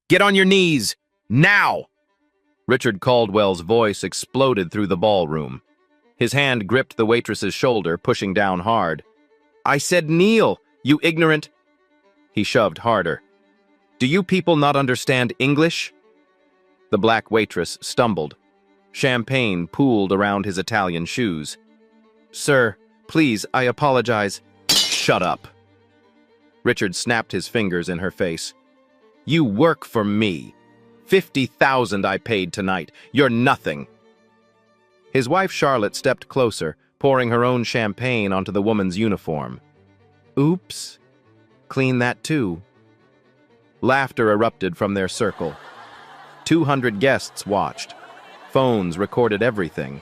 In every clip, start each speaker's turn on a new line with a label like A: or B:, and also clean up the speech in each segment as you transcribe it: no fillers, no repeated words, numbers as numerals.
A: Get on your knees! Now! Richard Caldwell's voice exploded through the ballroom. His hand gripped the waitress's shoulder, pushing down hard. I said kneel, you ignorant... He shoved harder. Do you people not understand English? The black waitress stumbled. Champagne pooled around his Italian shoes. Sir, please, I apologize. Shut up. Richard snapped his fingers in her face. You work for me. 50,000 I paid tonight. You're nothing. His wife Charlotte stepped closer, pouring her own champagne onto the woman's uniform. Oops. Clean that too. Laughter erupted from their circle. 200 guests watched. Phones recorded everything.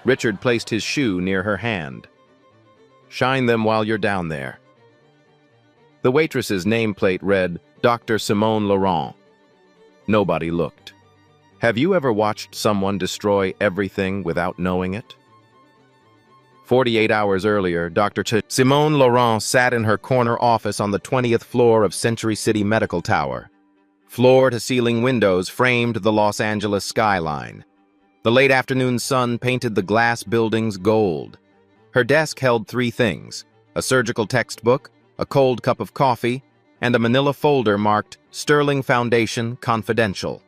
A: Richard placed his shoe near her hand. Shine them while you're down there. The waitress's nameplate read, Dr. Simone Laurent. Nobody looked. Have you ever watched someone destroy everything without knowing it? 48 hours earlier, Dr. Simone Laurent sat in her corner office on the 20th floor of Century City Medical Tower. Floor-to-ceiling windows framed the Los Angeles skyline. The late afternoon sun painted the glass buildings gold. Her desk held three things: a surgical textbook, a cold cup of coffee, and a manila folder marked Sterling Foundation Confidential.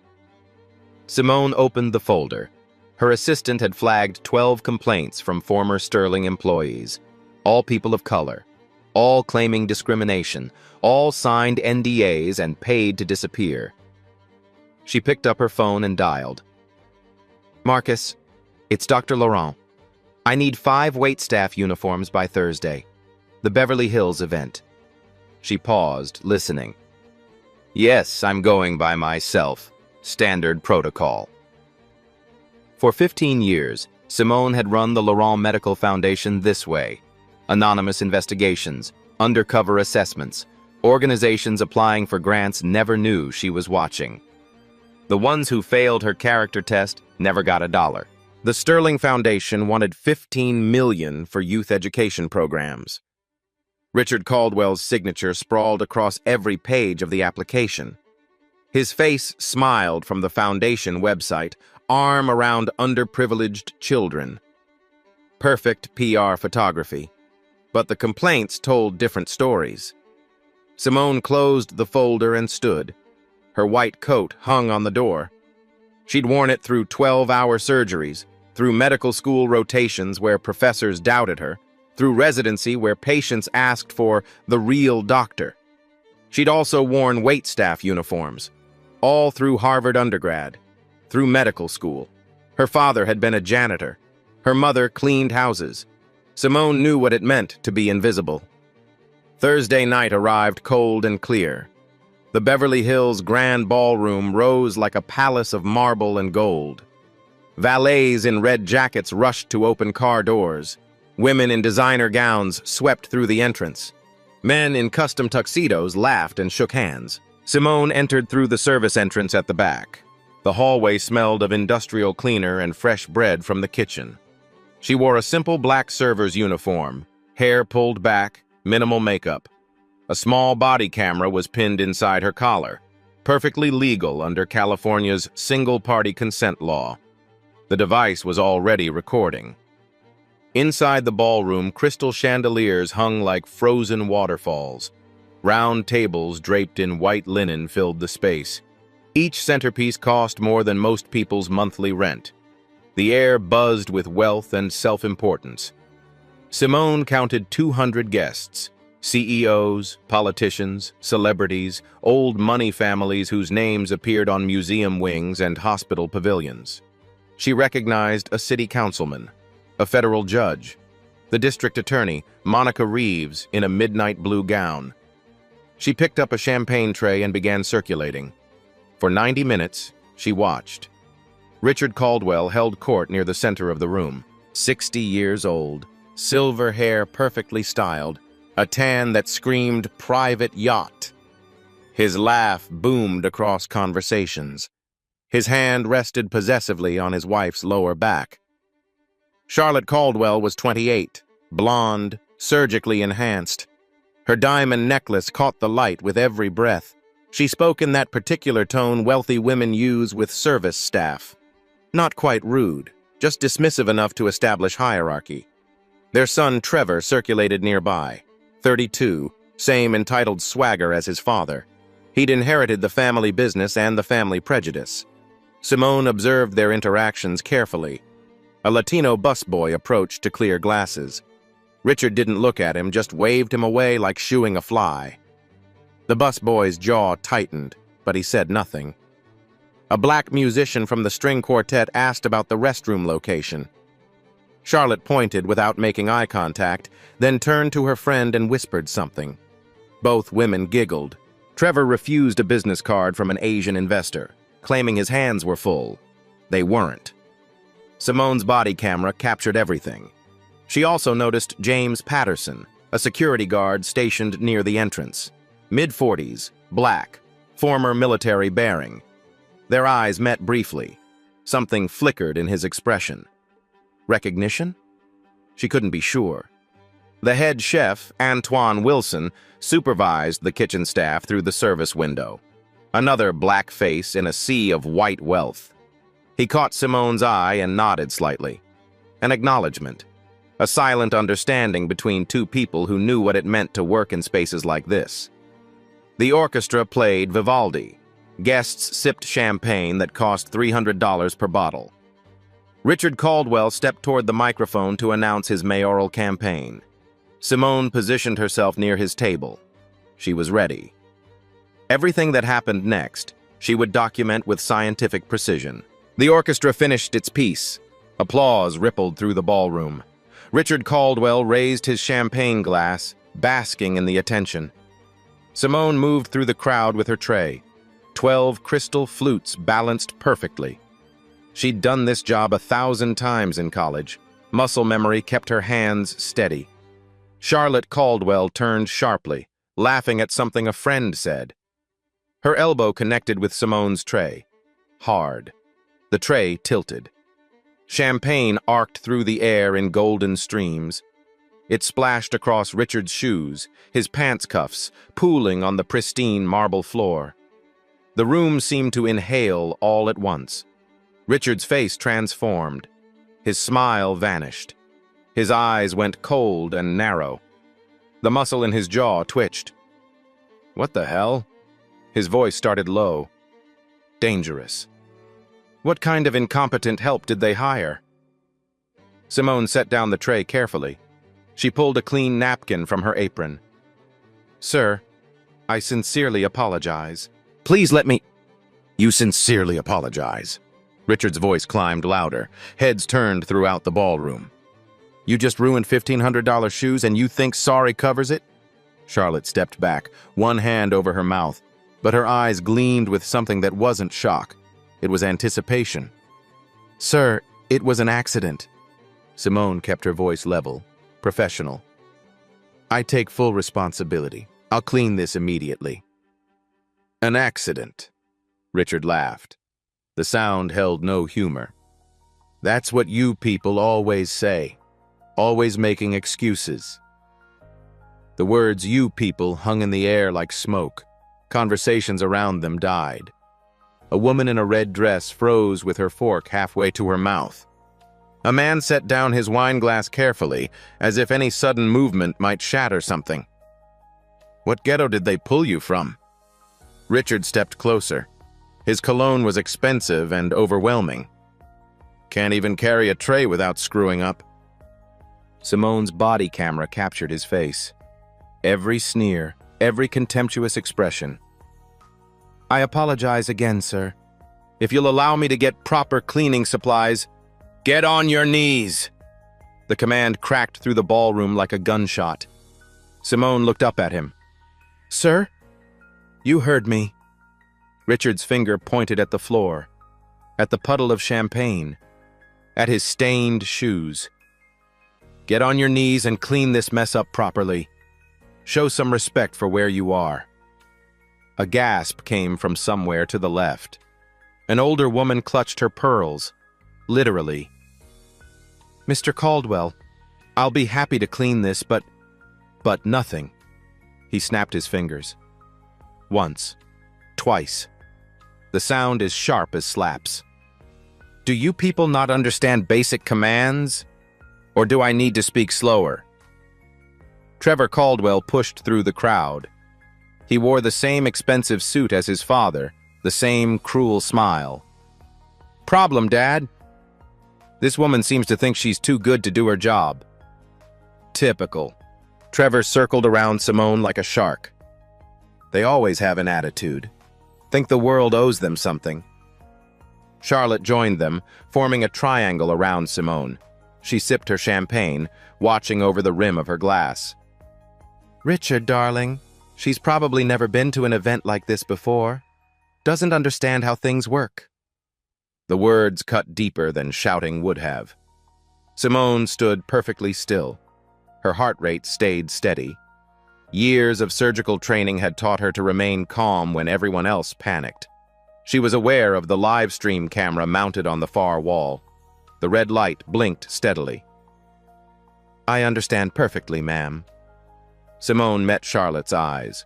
A: Simone opened the folder. Her assistant had flagged 12 complaints from former Sterling employees, all people of color, all claiming discrimination, all signed NDAs and paid to disappear. She picked up her phone and dialed. Marcus, it's Dr. Laurent. I need 5 waitstaff uniforms by Thursday. The Beverly Hills event. She paused, listening. Yes, I'm going by myself. Standard protocol. For 15 years, Simone had run the Laurent Medical Foundation this way. Anonymous investigations, undercover assessments, organizations applying for grants never knew she was watching. The ones who failed her character test never got $1. The Sterling Foundation wanted $15 million for youth education programs. Richard Caldwell's signature sprawled across every page of the application. His face smiled from the foundation website, arm around underprivileged children. Perfect PR photography. But the complaints told different stories. Simone closed the folder and stood. Her white coat hung on the door. She'd worn it through 12-hour surgeries, through medical school rotations where professors doubted her, through residency where patients asked for the real doctor. She'd also worn waitstaff uniforms, all through Harvard undergrad, through medical school. Her father had been a janitor. Her mother cleaned houses. Simone knew what it meant to be invisible. Thursday night arrived cold and clear. The Beverly Hills Grand Ballroom rose like a palace of marble and gold. Valets in red jackets rushed to open car doors. Women in designer gowns swept through the entrance. Men in custom tuxedos laughed and shook hands. Simone entered through the service entrance at the back. The hallway smelled of industrial cleaner and fresh bread from the kitchen. She wore a simple black server's uniform, hair pulled back, minimal makeup. A small body camera was pinned inside her collar, perfectly legal under California's single-party consent law. The device was already recording. Inside the ballroom, crystal chandeliers hung like frozen waterfalls. Round tables draped in white linen filled the space. Each centerpiece cost more than most people's monthly rent. The air buzzed with wealth and self-importance. Simone counted 200 guests, CEOs, politicians, celebrities, old money families whose names appeared on museum wings and hospital pavilions. She recognized a city councilman, a federal judge, the district attorney, Monica Reeves, in a midnight blue gown. She picked up a champagne tray and began circulating. For 90 minutes, she watched. Richard Caldwell held court near the center of the room. 60 years old, silver hair perfectly styled, a tan that screamed private yacht. His laugh boomed across conversations. His hand rested possessively on his wife's lower back. Charlotte Caldwell was 28, blonde, surgically enhanced. Her diamond necklace caught the light with every breath. She spoke in that particular tone wealthy women use with service staff. Not quite rude, just dismissive enough to establish hierarchy. Their son Trevor circulated nearby, 32, same entitled swagger as his father. He'd inherited the family business and the family prejudice. Simone observed their interactions carefully. A Latino busboy approached to clear glasses. Richard didn't look at him, just waved him away like shooing a fly. The busboy's jaw tightened, but he said nothing. A black musician from the string quartet asked about the restroom location. Charlotte pointed without making eye contact, then turned to her friend and whispered something. Both women giggled. Trevor refused a business card from an Asian investor, claiming his hands were full. They weren't. Simone's body camera captured everything. She also noticed James Patterson, a security guard stationed near the entrance. Mid-40s, black, former military bearing. Their eyes met briefly. Something flickered in his expression. Recognition? She couldn't be sure. The head chef, Antoine Wilson, supervised the kitchen staff through the service window. Another black face in a sea of white wealth. He caught Simone's eye and nodded slightly. An acknowledgement. A silent understanding between two people who knew what it meant to work in spaces like this. The orchestra played Vivaldi. Guests sipped champagne that cost $300 per bottle. Richard Caldwell stepped toward the microphone to announce his mayoral campaign. Simone positioned herself near his table. She was ready. Everything that happened next, she would document with scientific precision. The orchestra finished its piece. Applause rippled through the ballroom. Richard Caldwell raised his champagne glass, basking in the attention. Simone moved through the crowd with her tray. 12 crystal flutes balanced perfectly. She'd done this job 1,000 times in college. Muscle memory kept her hands steady. Charlotte Caldwell turned sharply, laughing at something a friend said. Her elbow connected with Simone's tray. Hard. The tray tilted. Champagne arced through the air in golden streams. It splashed across Richard's shoes, his pants cuffs, pooling on the pristine marble floor. The room seemed to inhale all at once. Richard's face transformed. His smile vanished. His eyes went cold and narrow. The muscle in his jaw twitched. What the hell? His voice started low. Dangerous. What kind of incompetent help did they hire? Simone set down the tray carefully. She pulled a clean napkin from her apron. Sir, I sincerely apologize. Please let me... You sincerely apologize. Richard's voice climbed louder. Heads turned throughout the ballroom. You just ruined $1,500 shoes and you think sorry covers it? Charlotte stepped back, one hand over her mouth, but her eyes gleamed with something that wasn't shock. It was anticipation. Sir, it was an accident. Simone kept her voice level, professional. I take full responsibility. I'll clean this immediately. An accident. Richard laughed. The sound held no humor. That's what you people always say, always making excuses. The words "you people" hung in the air like smoke. Conversations around them died. A woman in a red dress froze with her fork halfway to her mouth. A man set down his wine glass carefully, as if any sudden movement might shatter something. What ghetto did they pull you from? Richard stepped closer. His cologne was expensive and overwhelming. Can't even carry a tray without screwing up. Simone's body camera captured his face. Every sneer, every contemptuous expression. I apologize again, sir. If you'll allow me to get proper cleaning supplies, get on your knees! The command cracked through the ballroom like a gunshot. Simone looked up at him. Sir? You heard me. Richard's finger pointed at the floor, at the puddle of champagne, at his stained shoes. Get on your knees and clean this mess up properly. Show some respect for where you are. A gasp came from somewhere to the left. An older woman clutched her pearls, literally. Mr. Caldwell, I'll be happy to clean this, but nothing. He snapped his fingers. Once. twice. The sound is sharp as slaps. Do you people not understand basic commands? Or do I need to speak slower? Trevor Caldwell pushed through the crowd. He wore the same expensive suit as his father, the same cruel smile. Problem, Dad? This woman seems to think she's too good to do her job. Typical. Trevor circled around Simone like a shark. They always have an attitude. Think the world owes them something. Charlotte joined them, forming a triangle around Simone. She sipped her champagne, watching over the rim of her glass. Richard, darling, she's probably never been to an event like this before. Doesn't understand how things work. The words cut deeper than shouting would have. Simone stood perfectly still. Her heart rate stayed steady. Years of surgical training had taught her to remain calm when everyone else panicked. She was aware of the live stream camera mounted on the far wall. The red light blinked steadily. I understand perfectly, ma'am. Simone met Charlotte's eyes.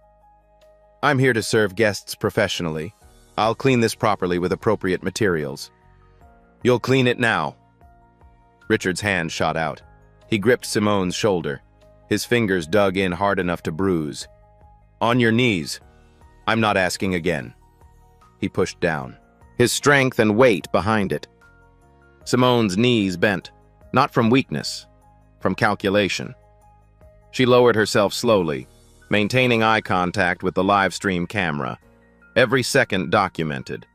A: I'm here to serve guests professionally. I'll clean this properly with appropriate materials. You'll clean it now. Richard's hand shot out. He gripped Simone's shoulder. His fingers dug in hard enough to bruise. On your knees. I'm not asking again. He pushed down, his strength and weight behind it. Simone's knees bent, not from weakness, from calculation. She lowered herself slowly, maintaining eye contact with the live stream camera. Every second documented,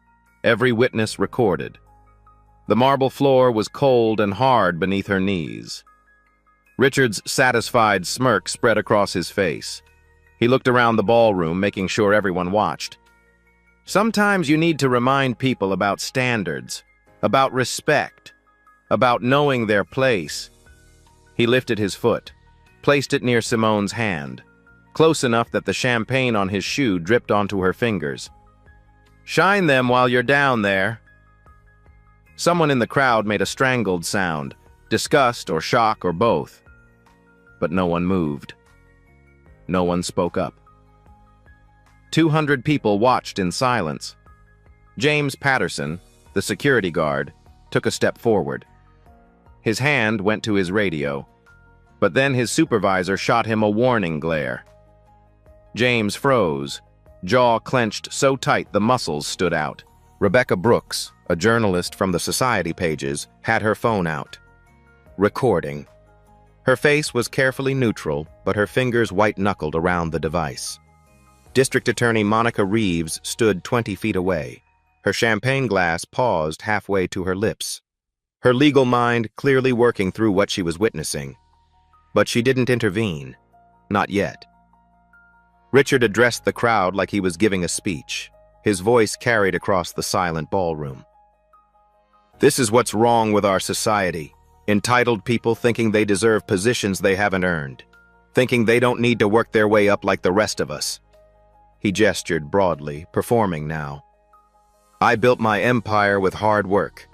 A: every witness recorded. The marble floor was cold and hard beneath her knees. Richard's satisfied smirk spread across his face. He looked around the ballroom, making sure everyone watched. Sometimes you need to remind people about standards, about respect, about knowing their place. He lifted his foot, placed it near Simone's hand, close enough that the champagne on his shoe dripped onto her fingers. Shine them while you're down there. Someone in the crowd made a strangled sound, disgust or shock or both. But no one moved. No one spoke up. 200 people watched in silence. James Patterson, the security guard, took a step forward. His hand went to his radio, but then his supervisor shot him a warning glare. James froze, jaw clenched so tight the muscles stood out. Rebecca Brooks, a journalist from the Society pages, had her phone out. Recording. Her face was carefully neutral, but her fingers white-knuckled around the device. District Attorney Monica Reeves stood 20 feet away. Her champagne glass paused halfway to her lips. Her legal mind clearly working through what she was witnessing. But she didn't intervene. Not yet. Richard addressed the crowd like he was giving a speech. His voice carried across the silent ballroom. This is what's wrong with our society. Entitled people thinking they deserve positions they haven't earned. Thinking they don't need to work their way up like the rest of us. He gestured broadly, performing now. I built my empire with hard work.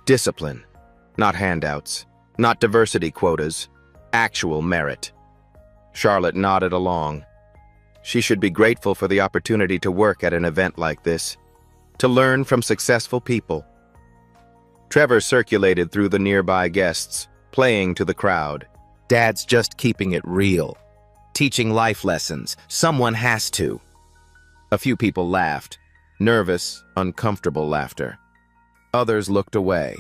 A: Discipline. Not handouts. Not diversity quotas. Actual merit. Charlotte nodded along. She should be grateful for the opportunity to work at an event like this. To learn from successful people. Trevor circulated through the nearby guests, playing to the crowd. Dad's just keeping it real. Teaching life lessons. Someone has to. A few people laughed. Nervous, uncomfortable laughter. Others looked away.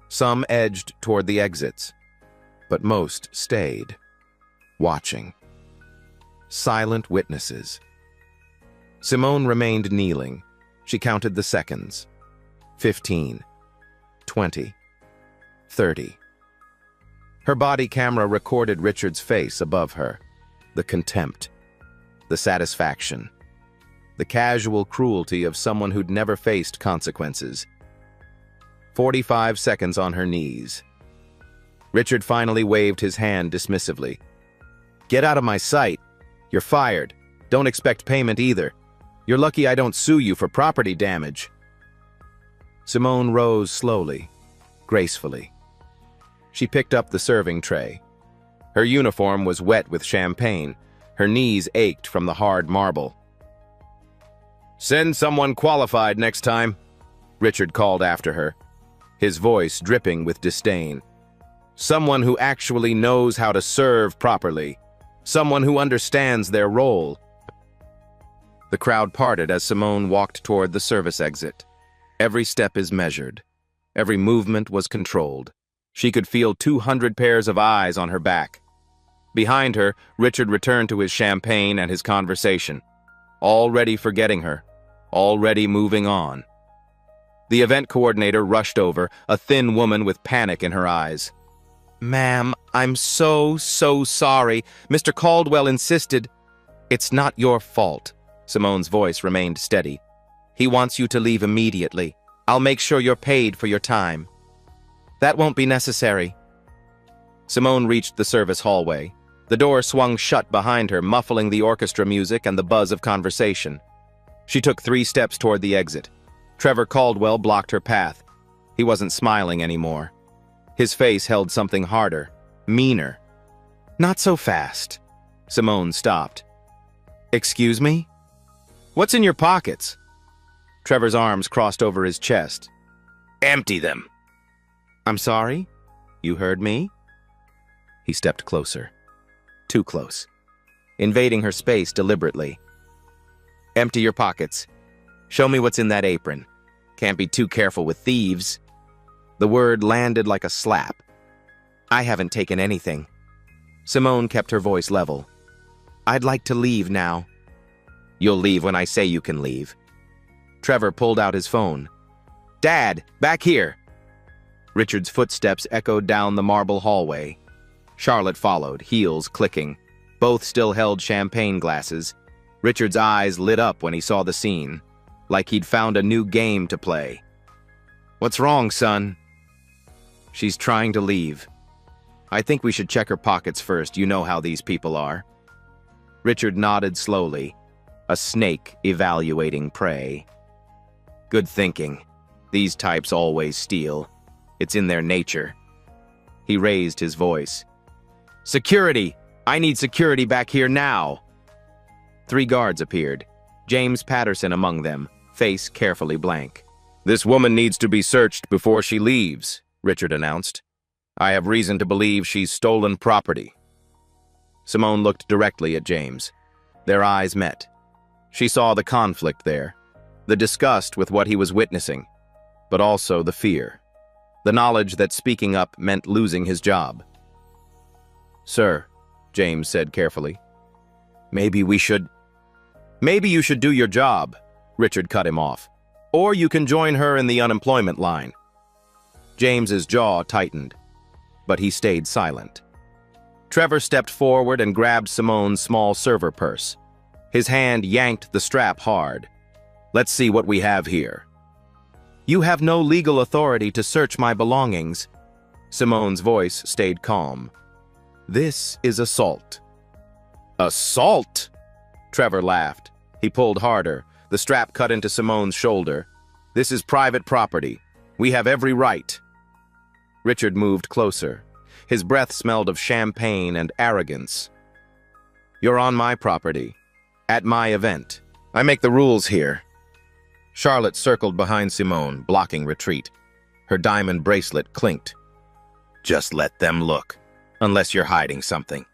A: Some edged toward the exits. But most stayed. Watching. Silent witnesses. Simone remained kneeling. She counted the seconds. 15. 20. 30. Her body camera recorded Richard's face above her. The contempt. The satisfaction. The casual cruelty of someone who'd never faced consequences. 45 seconds on her knees. Richard finally waved his hand dismissively. Get out of my sight. You're fired. Don't expect payment either. You're lucky I don't sue you for property damage. Simone rose slowly, gracefully. She picked up the serving tray. Her uniform was wet with champagne. Her knees ached from the hard marble. Send someone qualified next time, Richard called after her, his voice dripping with disdain. Someone who actually knows how to serve properly. Someone who understands their role. The crowd parted as Simone walked toward the service exit. Every step is measured. Every movement was controlled. She could feel 200 pairs of eyes on her back. Behind her, Richard returned to his champagne and his conversation, already forgetting her, already moving on. The event coordinator rushed over, a thin woman with panic in her eyes. "Ma'am, I'm so sorry. Mr. Caldwell insisted." "It's not your fault." Simone's voice remained steady. "He wants you to leave immediately. I'll make sure you're paid for your time." "That won't be necessary." Simone reached the service hallway. The door swung shut behind her, muffling the orchestra music and the buzz of conversation. She took 3 steps toward the exit. Trevor Caldwell blocked her path. He wasn't smiling anymore. His face held something harder, meaner. "Not so fast." Simone stopped. "Excuse me? What's in your pockets?" Trevor's arms crossed over his chest. "Empty them." "I'm sorry? You heard me?" He stepped closer. Too close. Invading her space deliberately. "Empty your pockets. Show me what's in that apron. Can't be too careful with thieves." The word landed like a slap. "I haven't taken anything." Simone kept her voice level. "I'd like to leave now." "You'll leave when I say you can leave." Trevor pulled out his phone. "Dad, back here!" Richard's footsteps echoed down the marble hallway. Charlotte followed, heels clicking. Both still held champagne glasses. Richard's eyes lit up when he saw the scene, like he'd found a new game to play. "What's wrong, son?" "She's trying to leave. I think we should check her pockets first. You know how these people are." Richard nodded slowly, a snake evaluating prey. "Good thinking. These types always steal. It's in their nature." He raised his voice. "Security! I need security back here now!" 3 guards appeared, James Patterson among them, face carefully blank. "This woman needs to be searched before she leaves," Richard announced. "I have reason to believe she's stolen property." Simone looked directly at James. Their eyes met. She saw the conflict there, the disgust with what he was witnessing, but also the fear, the knowledge that speaking up meant losing his job. "Sir," James said carefully, Maybe you should do your job," Richard cut him off. "Or you can join her in the unemployment line." James's jaw tightened, but he stayed silent. Trevor stepped forward and grabbed Simone's small server purse. His hand yanked the strap hard. "Let's see what we have here." "You have no legal authority to search my belongings." Simone's voice stayed calm. "This is assault." "Assault?" Trevor laughed. He pulled harder. The strap cut into Simone's shoulder. "This is private property. We have every right." Richard moved closer. His breath smelled of champagne and arrogance. "You're on my property. At my event. I make the rules here." Charlotte circled behind Simone, blocking retreat. Her diamond bracelet clinked. "Just let them look, unless you're hiding something."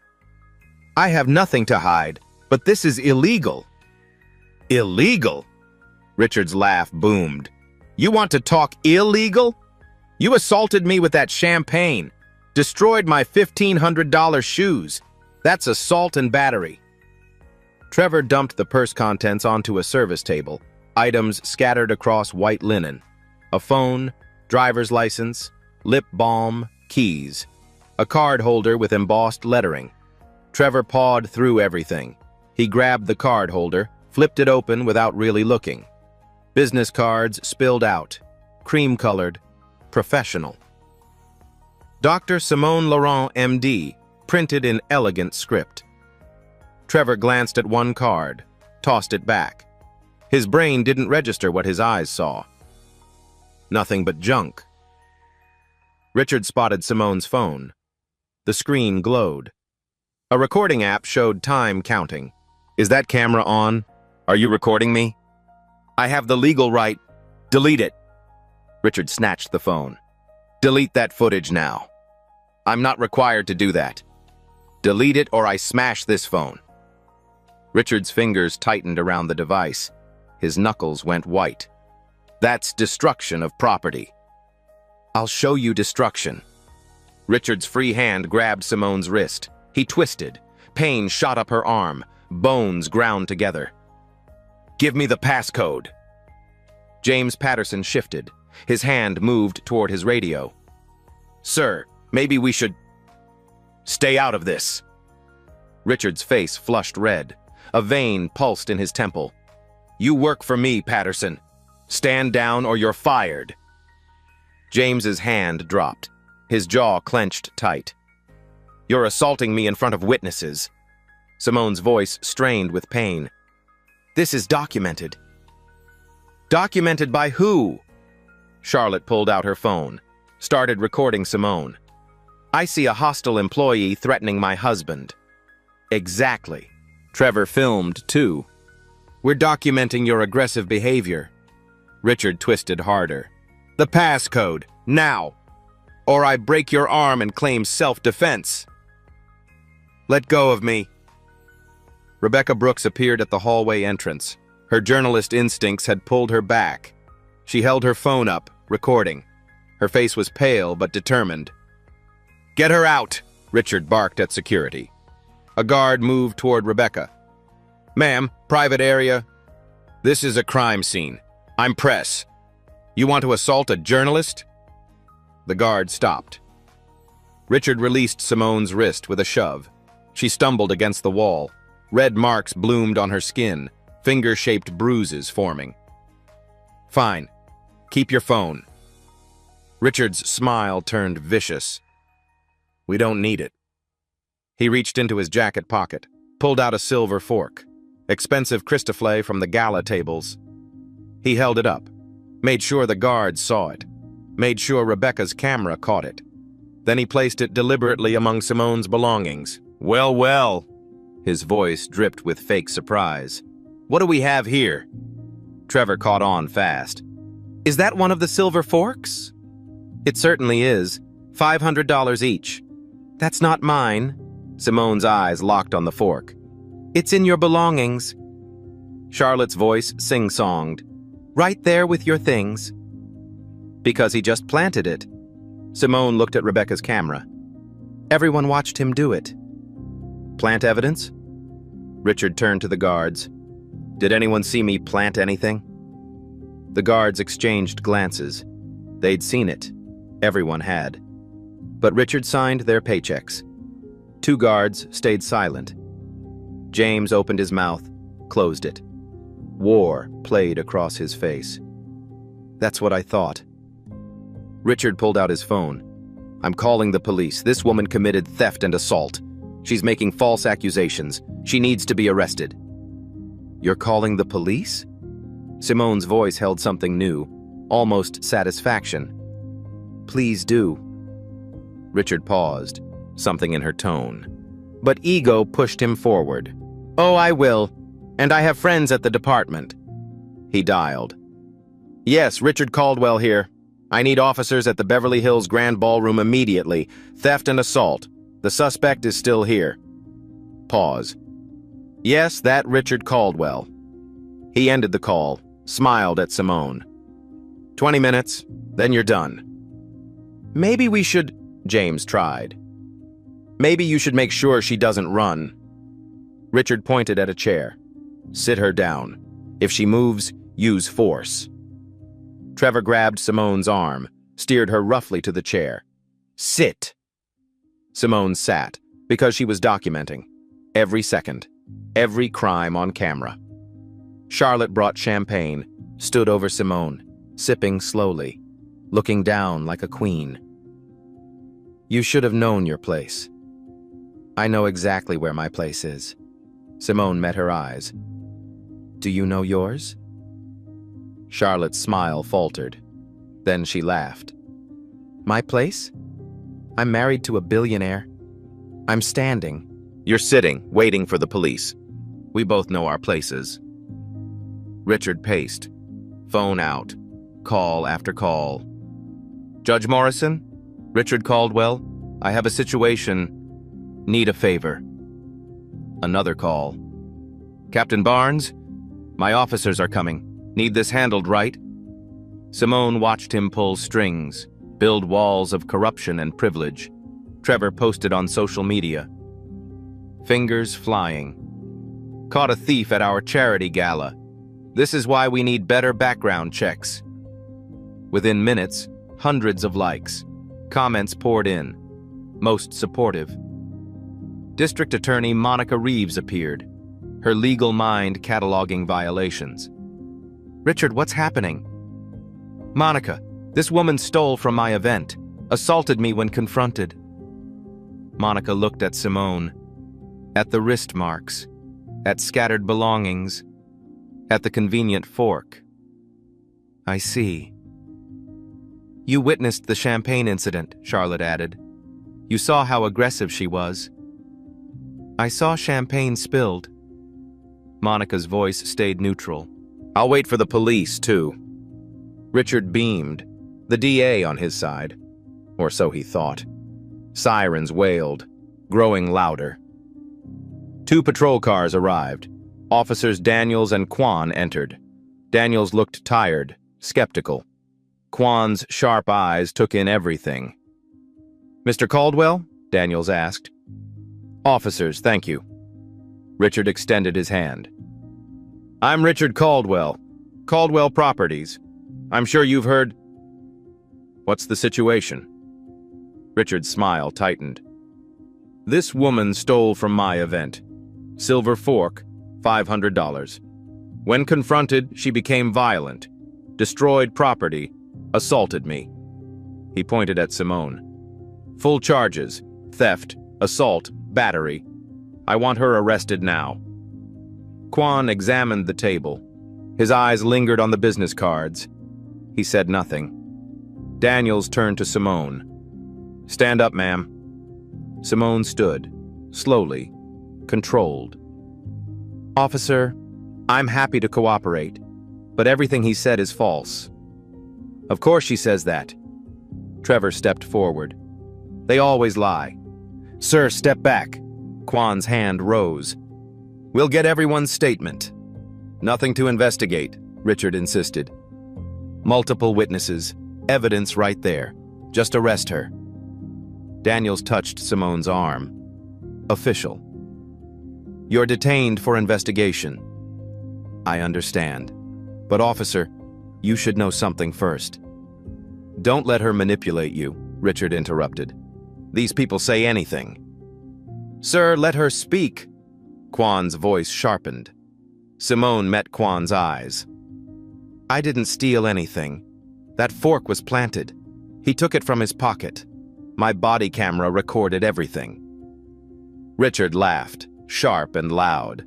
A: "I have nothing to hide, but this is illegal." "Illegal?" Richard's laugh boomed. "You want to talk illegal? You assaulted me with that champagne, destroyed my $1,500 shoes. That's assault and battery." Trevor dumped the purse contents onto a service table, items scattered across white linen. A phone, driver's license, lip balm, keys. A card holder with embossed lettering. Trevor pawed through everything. He grabbed the card holder, flipped it open without really looking. Business cards spilled out, cream-colored, professional. Dr. Simone Laurent, M.D., printed in elegant script. Trevor glanced at one card, tossed it back. His brain didn't register what his eyes saw. Nothing but junk. Richard spotted Simone's phone. The screen glowed. A recording app showed time counting. "Is that camera on? Are you recording me?" I have the legal right. Delete it. Richard snatched the phone. Delete that footage now. I'm not required to do that. Delete it or I smash this phone. Richard's fingers tightened around the device. His knuckles went white. That's destruction of property. I'll show you destruction. Richard's free hand grabbed Simone's wrist. He twisted. Pain shot up her arm. Bones ground together. Give me the passcode. James Patterson shifted. His hand moved toward his radio. Sir, maybe we should... Stay out of this. Richard's face flushed red. A vein pulsed in his temple. You work for me, Patterson. Stand down or you're fired. James's hand dropped. His jaw clenched tight. You're assaulting me in front of witnesses. Simone's voice strained with pain. This is documented. Documented by who? Charlotte pulled out her phone, started recording Simone. I see a hostile employee threatening my husband. Exactly. Trevor filmed, too. We're documenting your aggressive behavior. Richard twisted harder. The passcode, now! Or I break your arm and claim self-defense. Let go of me. Rebecca Brooks appeared at the hallway entrance. Her journalist instincts had pulled her back. She held her phone up, recording. Her face was pale but determined. Get her out, Richard barked at security. A guard moved toward Rebecca. Ma'am, private area. This is a crime scene. I'm press. You want to assault a journalist? The guard stopped. Richard released Simone's wrist with a shove. She stumbled against the wall. Red marks bloomed on her skin, finger-shaped bruises forming. Fine. Keep your phone. Richard's smile turned vicious. We don't need it. He reached into his jacket pocket, pulled out a silver fork, expensive Christofle from the Gala tables. He held it up, made sure the guards saw it, made sure Rebecca's camera caught it. Then he placed it deliberately among Simone's belongings. Well, well. His voice dripped with fake surprise. What do we have here? Trevor caught on fast. Is that one of the silver forks? It certainly is. $500 each. That's not mine. Simone's eyes locked on the fork. It's in your belongings. Charlotte's voice sing-songed. Right there with your things. Because he just planted it. Simone looked at Rebecca's camera. Everyone watched him do it. Plant evidence? Richard turned to the guards. Did anyone see me plant anything? The guards exchanged glances. They'd seen it. Everyone had. But Richard signed their paychecks. 2 guards stayed silent. James opened his mouth, closed it. War played across his face. That's what I thought. Richard pulled out his phone. I'm calling the police. This woman committed theft and assault. She's making false accusations. She needs to be arrested. You're calling the police? Simone's voice held something new, almost satisfaction. Please do. Richard paused, something in her tone. But ego pushed him forward. Oh, I will. And I have friends at the department. He dialed. Yes, Richard Caldwell here. I need officers at the Beverly Hills Grand Ballroom immediately. Theft and assault. The suspect is still here. Pause. Yes, that Richard Caldwell. He ended the call, smiled at Simone. 20 minutes, then you're done. Maybe we should... James tried. Maybe you should make sure she doesn't run. Richard pointed at a chair. Sit her down. If she moves, use force. Trevor grabbed Simone's arm, steered her roughly to the chair. Sit. Simone sat, because she was documenting. Every second. Every crime on camera. Charlotte brought champagne, stood over Simone, sipping slowly, looking down like a queen. You should have known your place. I know exactly where my place is. Simone met her eyes. Do you know yours? Charlotte's smile faltered. Then she laughed. My place? I'm married to a billionaire. I'm standing. You're sitting, waiting for the police. We both know our places. Richard paced. Phone out. Call after call. Judge Morrison? Richard Caldwell? I have a situation. Need a favor. Another call. Captain Barnes? My officers are coming. Need this handled right? Simone watched him pull strings, build walls of corruption and privilege. Trevor posted on social media. Fingers flying. Caught a thief at our charity gala. This is why we need better background checks. Within minutes, hundreds of likes. Comments poured in. Most supportive. District Attorney Monica Reeves appeared, her legal mind cataloging violations. Richard, what's happening? Monica, this woman stole from my event, assaulted me when confronted. Monica looked at Simone, at the wrist marks, at scattered belongings, at the convenient fork. I see. You witnessed the champagne incident, Charlotte added. You saw how aggressive she was. I saw champagne spilled. Monica's voice stayed neutral. I'll wait for the police, too. Richard beamed, the DA on his side. Or so he thought. Sirens wailed, growing louder. 2 patrol cars arrived. Officers Daniels and Kwan entered. Daniels looked tired, skeptical. Kwan's sharp eyes took in everything. Mr. Caldwell? Daniels asked. Officers, thank you. Richard extended his hand. I'm Richard Caldwell, Caldwell Properties. I'm sure you've heard... What's the situation? Richard's smile tightened. This woman stole from my event. Silver fork, $500. When confronted, she became violent, destroyed property, assaulted me. He pointed at Simone. Full charges, theft, assault, battery. I want her arrested now. Kwan examined the table. His eyes lingered on the business cards. He said nothing. Daniels turned to Simone. Stand up, ma'am. Simone stood, slowly, controlled. Officer, I'm happy to cooperate, but everything he said is false. Of course she says that. Trevor stepped forward. They always lie. Sir, step back. Kwan's hand rose. We'll get everyone's statement. Nothing to investigate, Richard insisted. Multiple witnesses, evidence right there. Just arrest her. Daniels touched Simone's arm. Official. You're detained for investigation. I understand. But officer, you should know something first. Don't let her manipulate you, Richard interrupted. These people say anything. Sir, let her speak. Kwan's voice sharpened. Simone met Kwan's eyes. I didn't steal anything. That fork was planted. He took it from his pocket. My body camera recorded everything. Richard laughed, sharp and loud.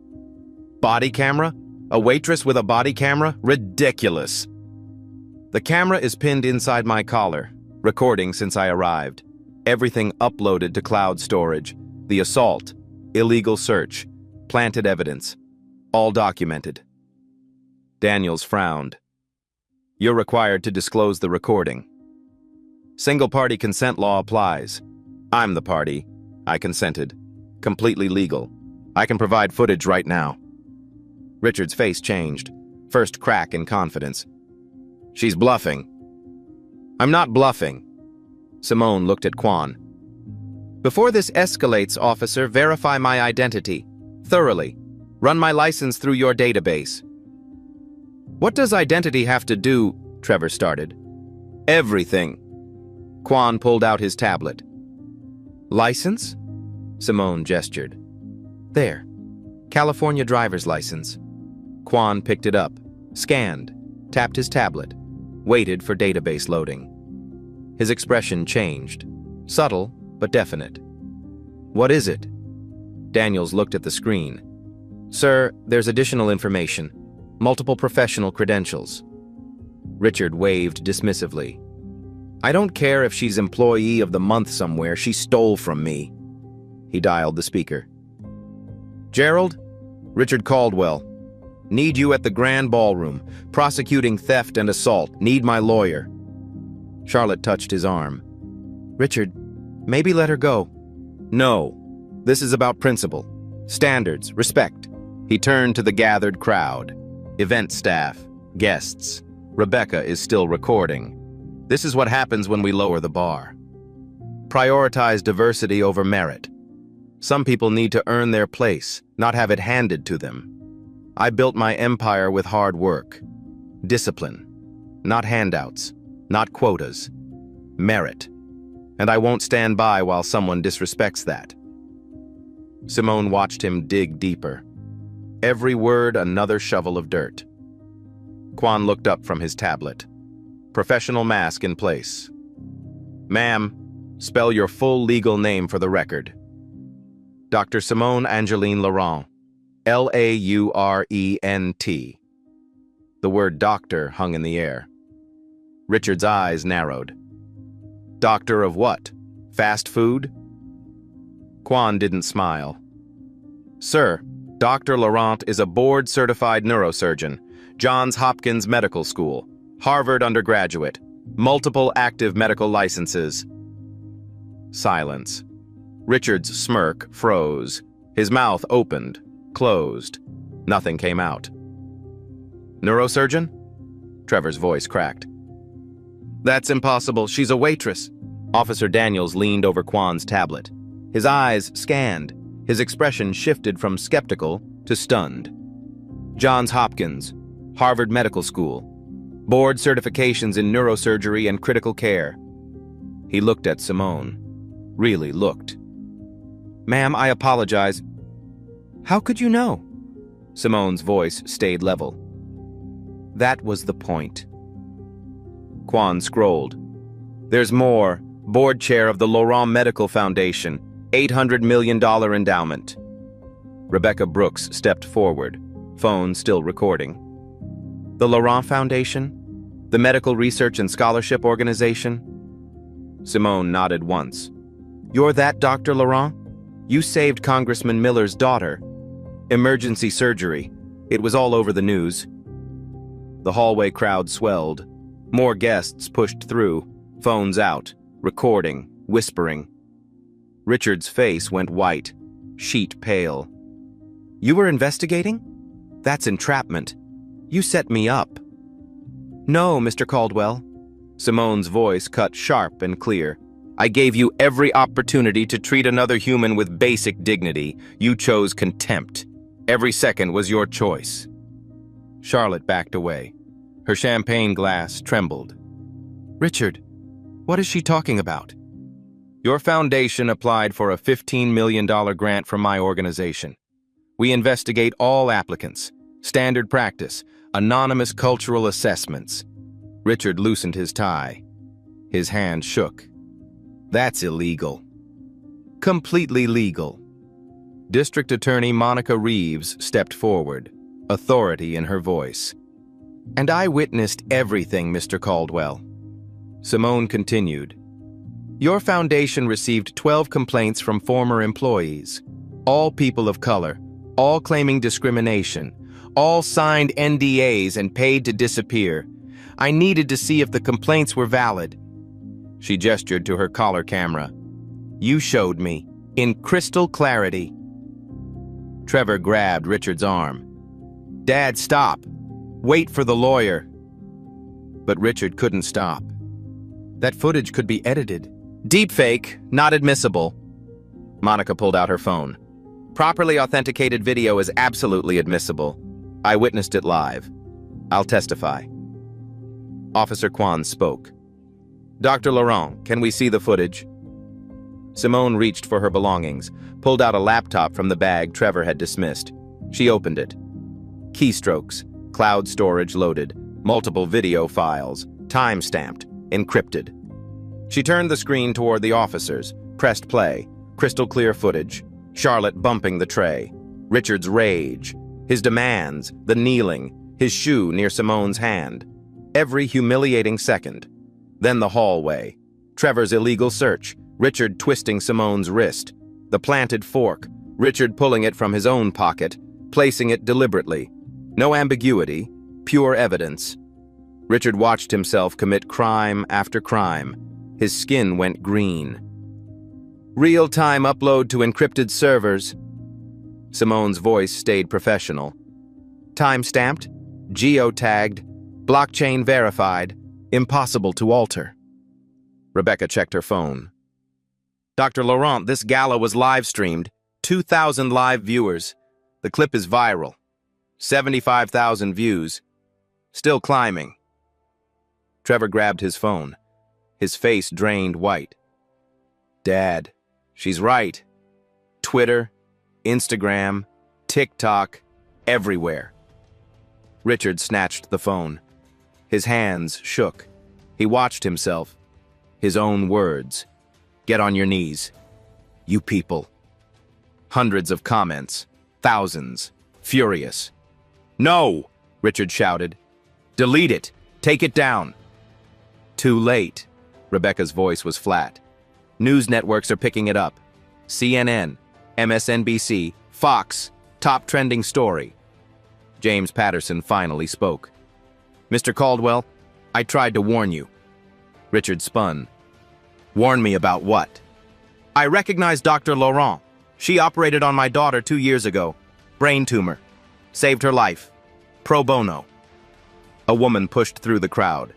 A: Body camera? A waitress with a body camera? Ridiculous. The camera is pinned inside my collar, recording since I arrived. Everything uploaded to cloud storage. The assault, illegal search, planted evidence, all documented. Daniels frowned. You're required to disclose the recording. Single-party consent law applies. I'm the party. I consented. Completely legal. I can provide footage right now. Richard's face changed. First crack in confidence. She's bluffing. I'm not bluffing. Simone looked at Kwan. Before this escalates, officer, verify my identity. Thoroughly. Run my license through your database. What does identity have to do? Trevor started. Everything. Kwan pulled out his tablet. License? Simone gestured. There. California driver's license. Kwan picked it up, scanned, tapped his tablet, waited for database loading. His expression changed. Subtle, but definite. What is it? Daniels looked at the screen. Sir, there's additional information. Multiple professional credentials. Richard waved dismissively. I don't care if she's employee of the month somewhere. She stole from me. He dialed the speaker. Gerald? Richard Caldwell. Need you at the Grand Ballroom. Prosecuting theft and assault. Need my lawyer. Charlotte touched his arm. Richard, maybe let her go. No. This is about principle. Standards. Respect. He turned to the gathered crowd. Event staff. Guests. Rebecca is still recording. This is what happens when we lower the bar. Prioritize diversity over merit. Some people need to earn their place, not have it handed to them. I built my empire with hard work. Discipline. Not handouts. Not quotas. Merit. And I won't stand by while someone disrespects that. Simone watched him dig deeper. Every word another shovel of dirt. Quan looked up from his tablet. Professional mask in place. Ma'am, spell your full legal name for the record. Dr. Simone Angeline Laurent. Laurent. The word doctor hung in the air. Richard's eyes narrowed. Doctor of what? Fast food? Quan didn't smile. Sir, Dr. Laurent is a board-certified neurosurgeon, Johns Hopkins Medical School, Harvard undergraduate, multiple active medical licenses. Silence. Richard's smirk froze. His mouth opened, closed. Nothing came out. Neurosurgeon? Trevor's voice cracked. That's impossible. She's a waitress. Officer Daniels leaned over Quan's tablet. His eyes scanned. His expression shifted from skeptical to stunned. Johns Hopkins, Harvard Medical School, board certifications in neurosurgery and critical care. He looked at Simone. Really looked. Ma'am, I apologize. How could you know? Simone's voice stayed level. That was the point. Quan scrolled. There's more. Board chair of the Laurent Medical Foundation. $800 million endowment. Rebecca Brooks stepped forward, phone still recording. The Laurent Foundation? The Medical Research and Scholarship Organization? Simone nodded once. You're that Dr. Laurent? You saved Congressman Miller's daughter. Emergency surgery. It was all over the news. The hallway crowd swelled. More guests pushed through, phones out, recording, whispering. Richard's face went white, sheet pale. You were investigating? That's entrapment. You set me up. No, Mr. Caldwell. Simone's voice cut sharp and clear. I gave you every opportunity to treat another human with basic dignity. You chose contempt. Every second was your choice. Charlotte backed away. Her champagne glass trembled. Richard, what is she talking about? Your foundation applied for a $15 million grant from my organization. We investigate all applicants, standard practice, anonymous cultural assessments. Richard loosened his tie. His hand shook. That's illegal. Completely legal. District Attorney Monica Reeves stepped forward, authority in her voice. And I witnessed everything, Mr. Caldwell. Simone continued. Your foundation received 12 complaints from former employees, all people of color, all claiming discrimination, all signed NDAs and paid to disappear. I needed to see if the complaints were valid. She gestured to her collar camera. You showed me, in crystal clarity. Trevor grabbed Richard's arm. Dad, stop. Wait for the lawyer. But Richard couldn't stop. That footage could be edited. Deepfake, not admissible. Monica pulled out her phone. Properly authenticated video is absolutely admissible. I witnessed it live. I'll testify. Officer Quan spoke. Dr. Laurent, can we see the footage? Simone reached for her belongings, pulled out a laptop from the bag Trevor had dismissed. She opened it. Keystrokes, cloud storage loaded, multiple video files, time-stamped, encrypted. She turned the screen toward the officers, pressed play, crystal clear footage, Charlotte bumping the tray, Richard's rage, his demands, the kneeling, his shoe near Simone's hand. Every humiliating second. Then the hallway, Trevor's illegal search, Richard twisting Simone's wrist, the planted fork, Richard pulling it from his own pocket, placing it deliberately, No ambiguity, pure evidence. Richard watched himself commit crime after crime. His skin went green. Real-time upload to encrypted servers. Simone's voice stayed professional. Time-stamped, geotagged, blockchain verified, impossible to alter. Rebecca checked her phone. Dr. Laurent, this gala was live-streamed. 2,000 live viewers. The clip is viral. 75,000 views. Still climbing. Trevor grabbed his phone. His face drained white. Dad, she's right. Twitter, Instagram, TikTok, everywhere. Richard snatched the phone. His hands shook. He watched himself. His own words. Get on your knees. You people. Hundreds of comments. Thousands. Furious. No! Richard shouted. Delete it. Take it down. Too late. Rebecca's voice was flat. News networks are picking it up. CNN, MSNBC, Fox, top trending story. James Patterson finally spoke. Mr. Caldwell, I tried to warn you. Richard spun. Warn me about what? I recognize Dr. Laurent. She operated on my daughter 2 years ago. Brain tumor. Saved her life. Pro bono. A woman pushed through the crowd.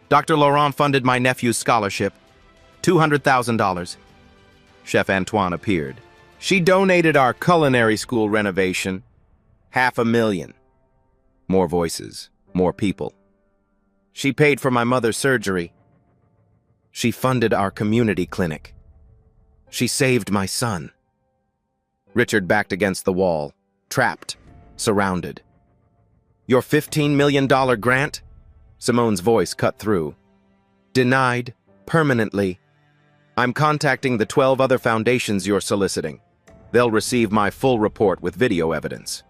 A: Dr. Laurent funded my nephew's scholarship. $200,000. Chef Antoine appeared. She donated our culinary school renovation. $500,000. More voices. More people. She paid for my mother's surgery. She funded our community clinic. She saved my son. Richard backed against the wall, trapped, surrounded. Your $15 million grant? Simone's voice cut through. Denied, permanently. I'm contacting the 12 other foundations you're soliciting. They'll receive my full report with video evidence.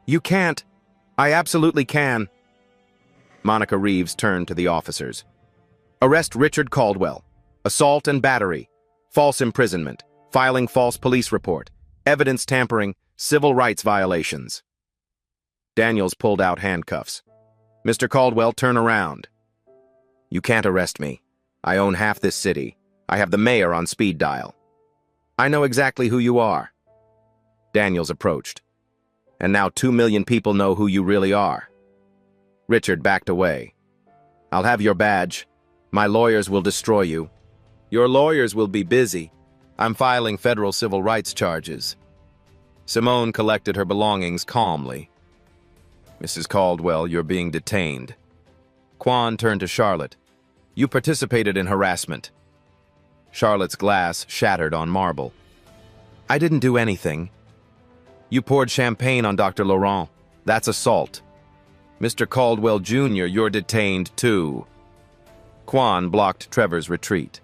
A: You can't. I absolutely can. Monica Reeves turned to the officers. Arrest Richard Caldwell. Assault and battery. False imprisonment. Filing false police report. Evidence tampering. Civil rights violations. Daniels pulled out handcuffs. Mr. Caldwell, turn around. You can't arrest me. I own half this city. I have the mayor on speed dial. I know exactly who you are. Daniels approached. And now 2 million people know who you really are. Richard backed away. I'll have your badge. My lawyers will destroy you. Your lawyers will be busy. I'm filing federal civil rights charges. Simone collected her belongings calmly. Mrs. Caldwell, you're being detained. Quan turned to Charlotte. You participated in harassment. Charlotte's glass shattered on marble. I didn't do anything. You poured champagne on Dr. Laurent. That's assault. Mr. Caldwell Jr., you're detained too. Quan blocked Trevor's retreat.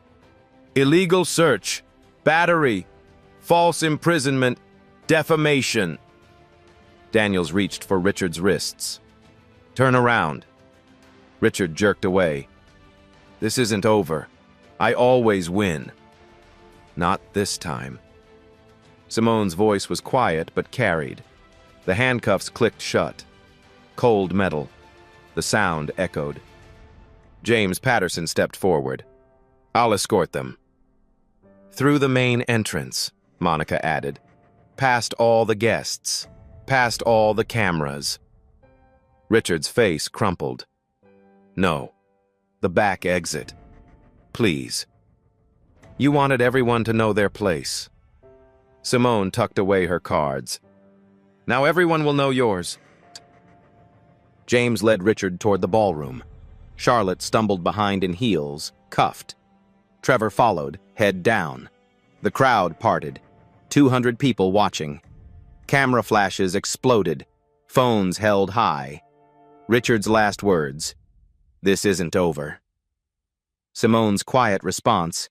A: Illegal search, battery, false imprisonment, defamation. Daniels reached for Richard's wrists. Turn around. Richard jerked away. This isn't over. I always win. Not this time. Simone's voice was quiet but carried. The handcuffs clicked shut. Cold metal. The sound echoed. James Patterson stepped forward. I'll escort them. Through the main entrance, Monica added. Past all the guests. Past all the cameras. Richard's face crumpled. No. The back exit. Please. You wanted everyone to know their place. Simone tucked away her cards. Now everyone will know yours. James led Richard toward the ballroom. Charlotte stumbled behind in heels, cuffed. Trevor followed, head down. The crowd parted. 200 people watching. Camera flashes exploded. Phones held high. Richard's last words. This isn't over. Simone's quiet response.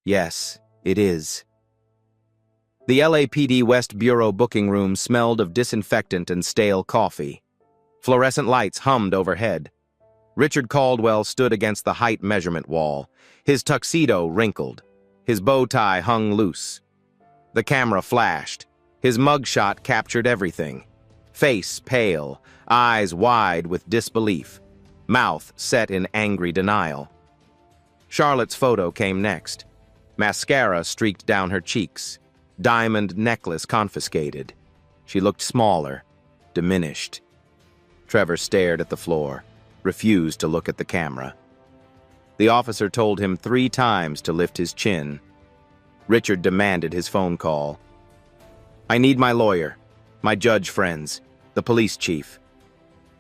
A: Yes, it is. The LAPD West Bureau booking room smelled of disinfectant and stale coffee. Fluorescent lights hummed overhead. Richard Caldwell stood against the height measurement wall, his tuxedo wrinkled, his bow tie hung loose. The camera flashed. His mugshot captured everything. Face pale, eyes wide with disbelief, mouth set in angry denial. Charlotte's photo came next. Mascara streaked down her cheeks, diamond necklace confiscated. She looked smaller, diminished. Trevor stared at the floor, refused to look at the camera. The officer told him 3 times to lift his chin. Richard demanded his phone call. "I need my lawyer, my judge friends, the police chief.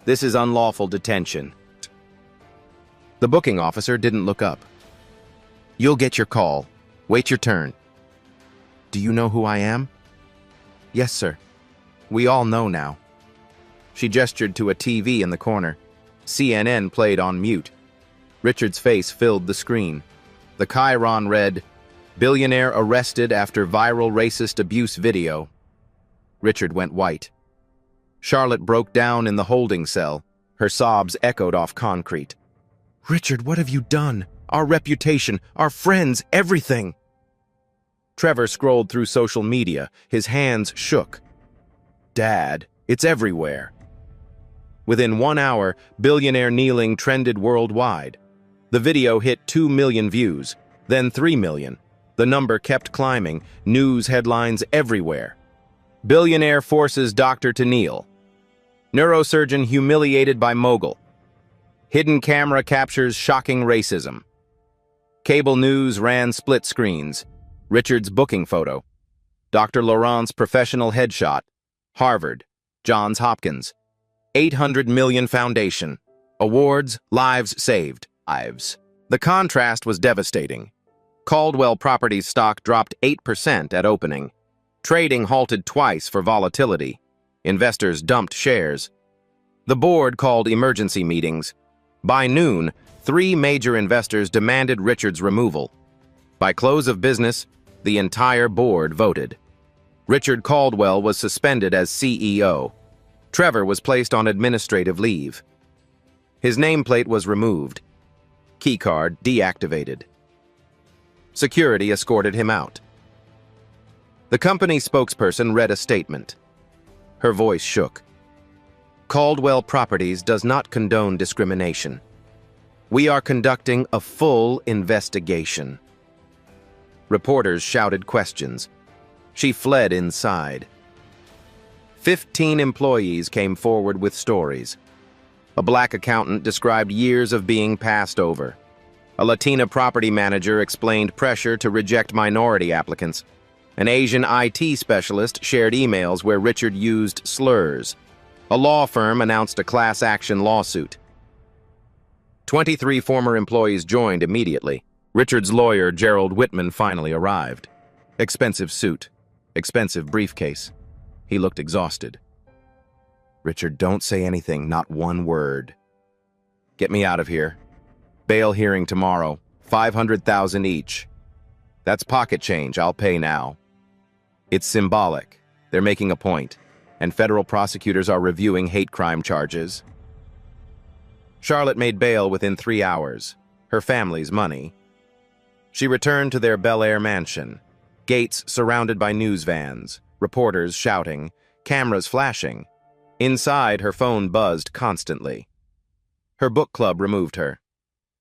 A: This is unlawful detention." The booking officer didn't look up. "You'll get your call. Wait your turn." "Do you know who I am?" "Yes, sir. We all know now." She gestured to a TV in the corner. CNN played on mute. Richard's face filled the screen. The chyron read, "Billionaire arrested after viral racist abuse video." Richard went white. Charlotte broke down in the holding cell. Her sobs echoed off concrete. "Richard, what have you done? Our reputation, our friends, everything." Trevor scrolled through social media. His hands shook. "Dad, it's everywhere." Within 1 hour, Billionaire kneeling trended worldwide. The video hit 2 million views, then 3 million. The number kept climbing, news headlines everywhere. Billionaire forces doctor to kneel. Neurosurgeon humiliated by mogul. Hidden camera captures shocking racism. Cable news ran split screens. Richard's booking photo. Dr. Laurent's professional headshot. Harvard. Johns Hopkins. 800 million foundation. Awards, lives saved. Lives. The contrast was devastating. Caldwell Properties stock dropped 8% at opening. Trading halted twice for volatility. Investors dumped shares. The board called emergency meetings. By noon, 3 major investors demanded Richard's removal. By close of business, the entire board voted. Richard Caldwell was suspended as CEO. Trevor was placed on administrative leave. His nameplate was removed. Keycard deactivated. Security escorted him out. The company spokesperson read a statement. Her voice shook. "Caldwell Properties does not condone discrimination. We are conducting a full investigation." Reporters shouted questions. She fled inside. 15 employees came forward with stories. A black accountant described years of being passed over. A Latina property manager explained pressure to reject minority applicants. An Asian IT specialist shared emails where Richard used slurs. A law firm announced a class action lawsuit. 23 former employees joined immediately. Richard's lawyer, Gerald Whitman, finally arrived. Expensive suit. Expensive briefcase. He looked exhausted. "Richard, don't say anything, not one word. Get me out of here. Bail hearing tomorrow, 500,000 each. That's pocket change, I'll pay now. It's symbolic. They're making a point, and federal prosecutors are reviewing hate crime charges." Charlotte made bail within 3 hours. Her family's money. She returned to their Bel Air mansion. Gates surrounded by news vans, reporters shouting, cameras flashing. Inside, her phone buzzed constantly. Her book club removed her.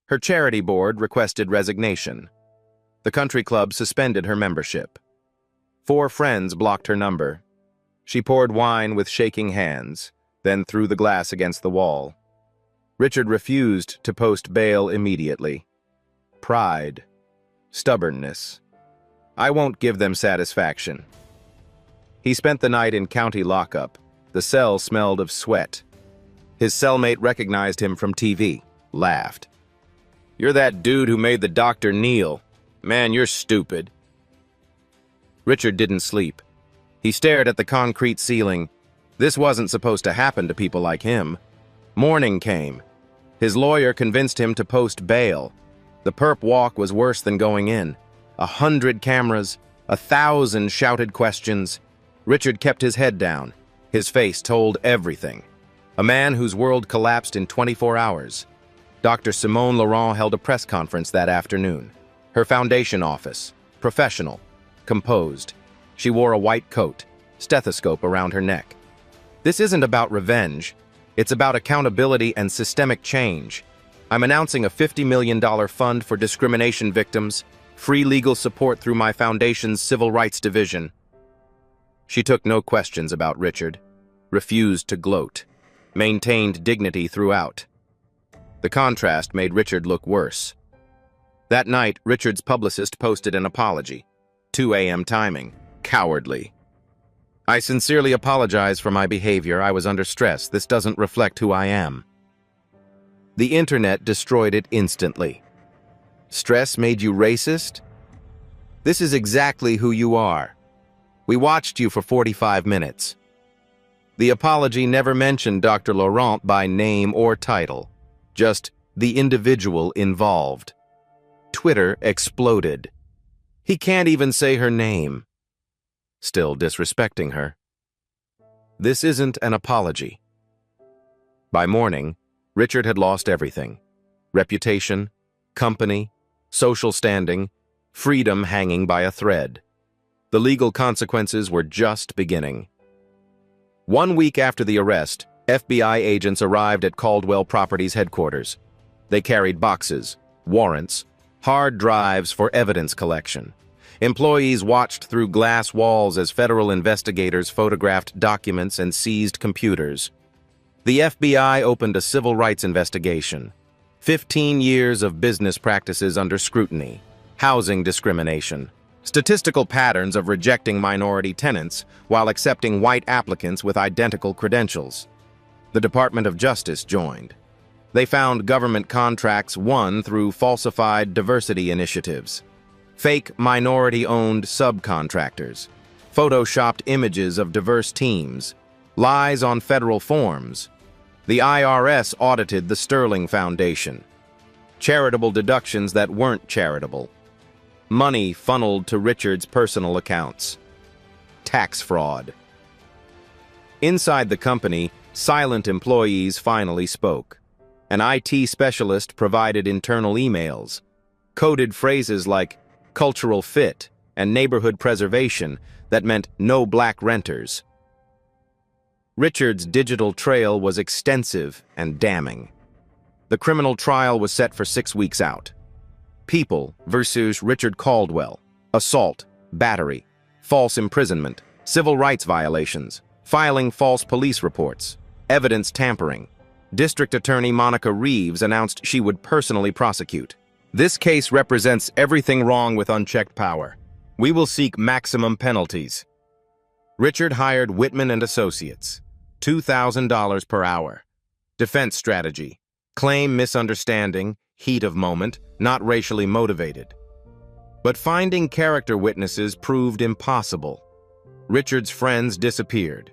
A: Her charity board requested resignation. The country club suspended her membership. 4 friends blocked her number. She poured wine with shaking hands, then threw the glass against the wall. Richard refused to post bail immediately. Pride. Stubbornness. "I won't give them satisfaction." He spent the night in county lockup. The cell smelled of sweat. His cellmate recognized him from TV, laughed. "You're that dude who made the doctor kneel. Man, you're stupid." Richard didn't sleep. He stared at the concrete ceiling. This wasn't supposed to happen to people like him. Morning came. His lawyer convinced him to post bail. The perp walk was worse than going in. 100 cameras, 1,000 shouted questions. Richard kept his head down. His face told everything. A man whose world collapsed in 24 hours. Dr. Simone Laurent held a press conference that afternoon. Her foundation office, professional, composed. She wore a white coat, stethoscope around her neck. This isn't about revenge. It's about accountability and systemic change. I'm announcing a $50 million fund for discrimination victims, free legal support through my foundation's Civil Rights Division. She took no questions about Richard, refused to gloat, maintained dignity throughout. The contrast made Richard look worse. That night, Richard's publicist posted an apology. 2 a.m. timing. Cowardly. I sincerely apologize for my behavior. I was under stress. This doesn't reflect who I am. The internet destroyed it instantly. Stress made you racist? This is exactly who you are. We watched you for 45 minutes. The apology never mentioned Dr. Laurent by name or title, just the individual involved. Twitter exploded. He can't even say her name. Still disrespecting her. This isn't an apology. By morning, Richard had lost everything. Reputation, company, social standing, freedom hanging by a thread. The legal consequences were just beginning. 1 week after the arrest, FBI agents arrived at Caldwell Properties headquarters. They carried boxes, warrants, hard drives for evidence collection. Employees watched through glass walls as federal investigators photographed documents and seized computers. The FBI opened a civil rights investigation. 15 years of business practices under scrutiny. Housing discrimination. Statistical patterns of rejecting minority tenants while accepting white applicants with identical credentials. The Department of Justice joined. They found government contracts won through falsified diversity initiatives, fake minority-owned subcontractors, photoshopped images of diverse teams, lies on federal forms. The IRS audited the Sterling Foundation. Charitable deductions that weren't charitable. Money funneled to Richard's personal accounts. Tax fraud. Inside the company, silent employees finally spoke. An IT specialist provided internal emails, coded phrases like cultural fit and neighborhood preservation that meant no black renters. Richard's digital trail was extensive and damning. The criminal trial was set for 6 weeks out. People versus Richard Caldwell. Assault, battery, false imprisonment, civil rights violations, filing false police reports, evidence tampering. District Attorney Monica Reeves announced she would personally prosecute. This case represents everything wrong with unchecked power. We will seek maximum penalties. Richard hired Whitman and Associates. $2,000 per hour. Defense strategy. Claim misunderstanding, heat of moment, not racially motivated. But finding character witnesses proved impossible. Richard's friends disappeared.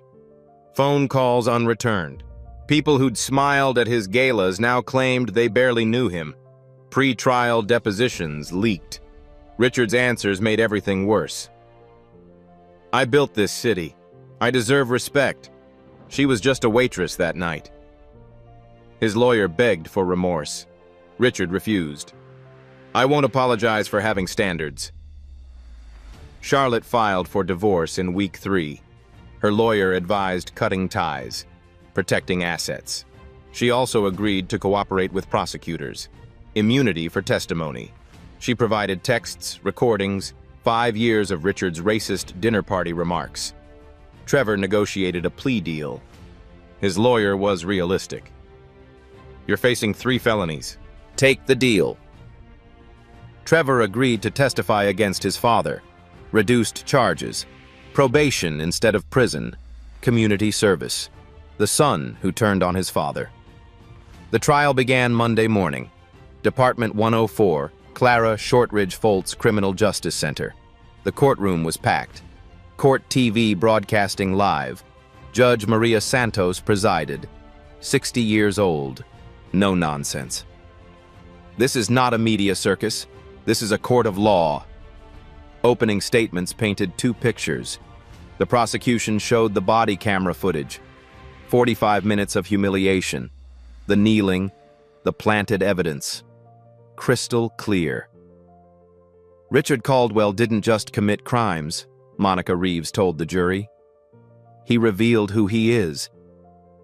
A: Phone calls unreturned. People who'd smiled at his galas now claimed they barely knew him. Pre-trial depositions leaked. Richard's answers made everything worse. I built this city. I deserve respect. She was just a waitress that night. His lawyer begged for remorse. Richard refused. I won't apologize for having standards. Charlotte filed for divorce in week 3. Her lawyer advised cutting ties, protecting assets. She also agreed to cooperate with prosecutors. Immunity for testimony. She provided texts, recordings, 5 years of Richard's racist dinner party remarks. Trevor negotiated a plea deal. His lawyer was realistic. You're facing 3 felonies. Take the deal. Trevor agreed to testify against his father. Reduced charges. Probation instead of prison. Community service. The son who turned on his father. The trial began Monday morning. Department 104, Clara Shortridge Foltz Criminal Justice Center. The courtroom was packed. Court TV broadcasting live. Judge Maria Santos presided. 60 years old. No nonsense. This is not a media circus. This is a court of law. Opening statements painted 2 pictures. The prosecution showed the body camera footage. 45 minutes of humiliation. The kneeling, the planted evidence. Crystal clear. Richard Caldwell didn't just commit crimes, Monica Reeves told the jury. He revealed who he is,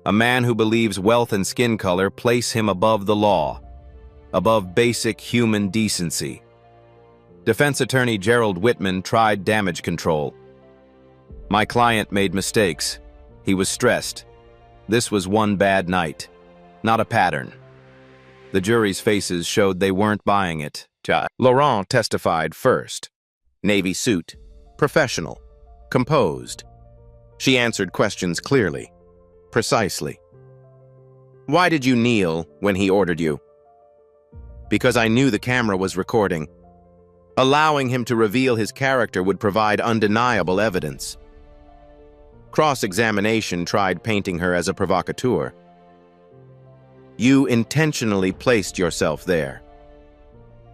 A: A man who believes wealth and skin color place him above the law, above basic human decency. Defense attorney Gerald Whitman tried damage control. My client made mistakes. He was stressed. This was one bad night, not a pattern. The jury's faces showed they weren't buying it. Laurent testified first. Navy suit, professional, composed. She answered questions clearly, precisely. Why did you kneel when he ordered you? Because I knew the camera was recording. Allowing him to reveal his character would provide undeniable evidence. Cross-examination tried painting her as a provocateur. You intentionally placed yourself there.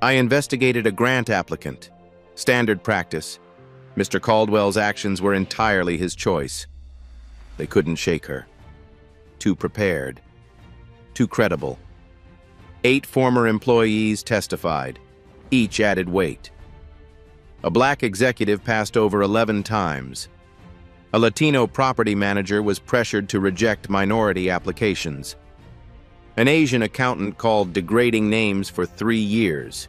A: I investigated a grant applicant. Standard practice. Mr. Caldwell's actions were entirely his choice. They couldn't shake her. Too prepared. Too credible. 8 former employees testified. Each added weight. A black executive passed over 11 times. A Latino property manager was pressured to reject minority applications. An Asian accountant called degrading names for 3 years.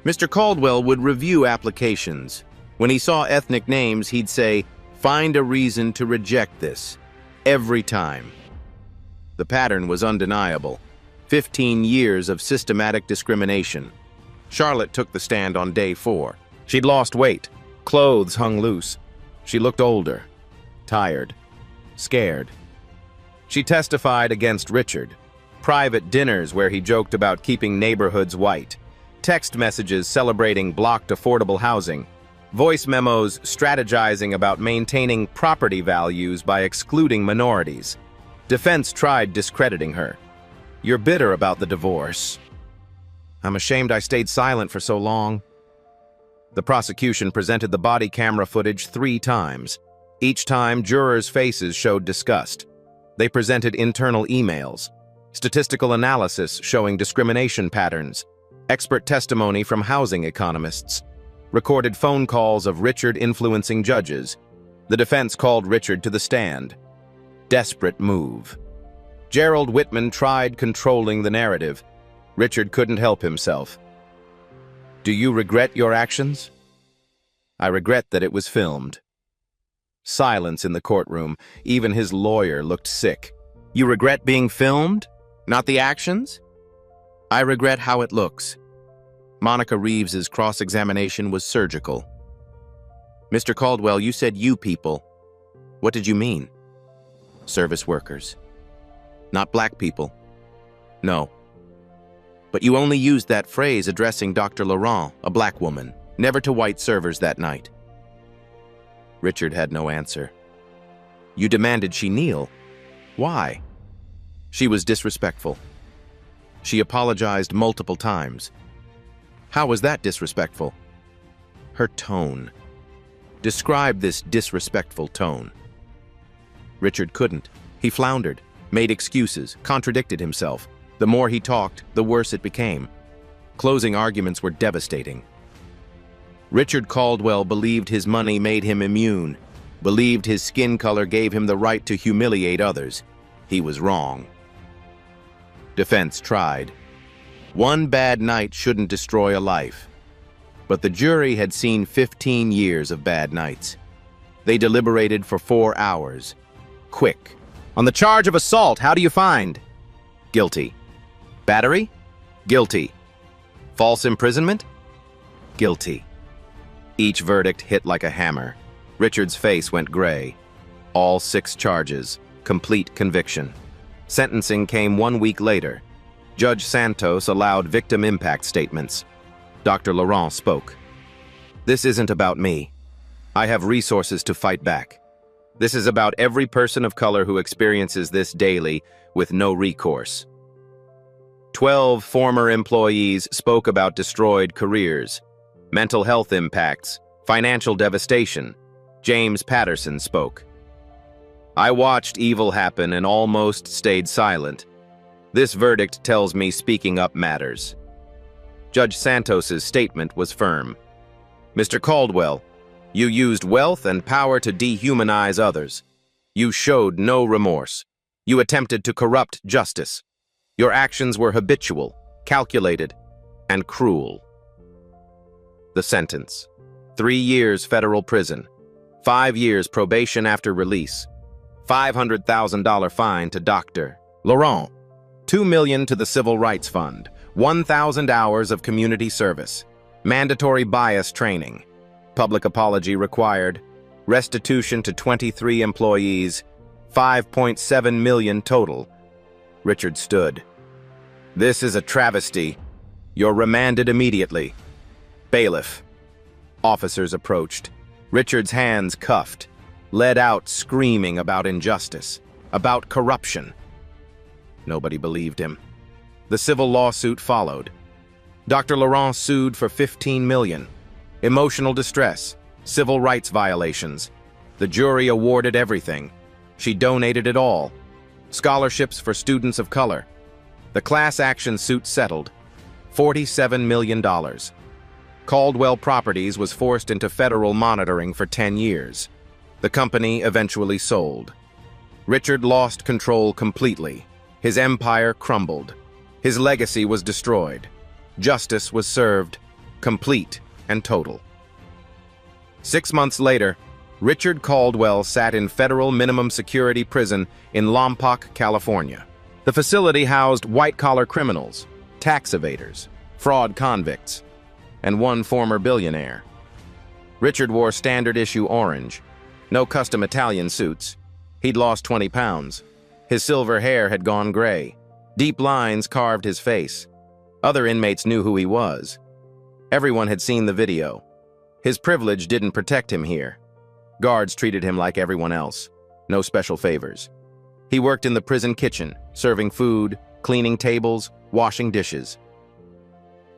A: Mr. Caldwell would review applications. When he saw ethnic names, he'd say, "Find a reason to reject this." Every time. The pattern was undeniable. 15 years of systematic discrimination. Charlotte took the stand on day 4. She'd lost weight. Clothes hung loose. She looked older, tired, scared. She testified against Richard. Private dinners where he joked about keeping neighborhoods white. Text messages celebrating blocked affordable housing. Voice memos strategizing about maintaining property values by excluding minorities. Defense tried discrediting her. You're bitter about the divorce. I'm ashamed I stayed silent for so long. The prosecution presented the body camera footage 3 times. Each time, jurors' faces showed disgust. They presented internal emails, statistical analysis showing discrimination patterns, expert testimony from housing economists, recorded phone calls of Richard influencing judges. The defense called Richard to the stand. Desperate move. Gerald Whitman tried controlling the narrative. Richard couldn't help himself. Do you regret your actions? I regret that it was filmed. Silence in the courtroom. Even his lawyer looked sick. You regret being filmed? Not the actions? I regret how it looks. Monica Reeves's cross-examination was surgical. Mr. Caldwell, you said you people. What did you mean? Service workers. Not black people. No. But you only used that phrase addressing Dr. Laurent, a black woman, never to white servers that night. Richard had no answer. You demanded she kneel. Why? She was disrespectful. She apologized multiple times. How was that disrespectful? Her tone. Describe this disrespectful tone. Richard couldn't. He floundered, made excuses, contradicted himself. The more he talked, the worse it became. Closing arguments were devastating. Richard Caldwell believed his money made him immune, believed his skin color gave him the right to humiliate others. He was wrong. Defense tried. One bad night shouldn't destroy a life. But the jury had seen 15 years of bad nights. They deliberated for 4 hours. Quick. On the charge of assault, how do you find? Guilty. Battery? Guilty. False imprisonment? Guilty. Each verdict hit like a hammer. Richard's face went gray. All 6 charges. Complete conviction. Sentencing came 1 week later. Judge Santos allowed victim impact statements. Dr. Laurent spoke. This isn't about me. I have resources to fight back. This is about every person of color who experiences this daily with no recourse. 12 former employees spoke about destroyed careers, mental health impacts, financial devastation. James Patterson spoke. I watched evil happen and almost stayed silent. This verdict tells me speaking up matters. Judge Santos's statement was firm. Mr. Caldwell, you used wealth and power to dehumanize others. You showed no remorse. You attempted to corrupt justice. Your actions were habitual, calculated, and cruel. The sentence: 3 years federal prison, 5 years probation after release, $500,000 fine to Dr. Laurent, $2 million to the Civil Rights Fund, 1,000 hours of community service, mandatory bias training, public apology required, restitution to 23 employees, $5.7 million total. Richard stood. This is a travesty. You're remanded immediately. Bailiff. Officers approached. Richard's hands cuffed, led out screaming about injustice, about corruption. Nobody believed him. The civil lawsuit followed. Dr. Laurent sued for $15 million. Emotional distress, civil rights violations. The jury awarded everything. She donated it all. Scholarships for students of color. The class action suit settled. $47 million. Caldwell Properties was forced into federal monitoring for 10 years. The company eventually sold. Richard lost control completely. His empire crumbled. His legacy was destroyed. Justice was served, complete and total. 6 months later, Richard Caldwell sat in federal minimum security prison in Lompoc, California. The facility housed white-collar criminals, tax evaders, fraud convicts, and one former billionaire. Richard wore standard-issue orange, no custom Italian suits. He'd lost 20 pounds. His silver hair had gone gray. Deep lines carved his face. Other inmates knew who he was. Everyone had seen the video. His privilege didn't protect him here. Guards treated him like everyone else. No special favors. He worked in the prison kitchen, serving food, cleaning tables, washing dishes.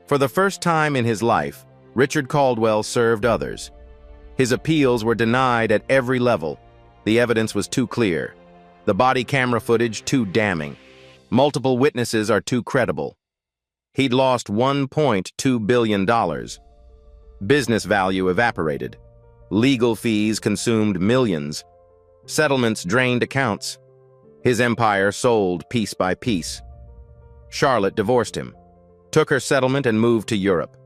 A: For the first time in his life, Richard Caldwell served others. His appeals were denied at every level. The evidence was too clear. The body camera footage too damning. Multiple witnesses are too credible. He'd lost $1.2 billion. Business value evaporated. Legal fees consumed millions. Settlements drained accounts. His empire sold piece by piece. Charlotte divorced him, took her settlement and moved to Europe.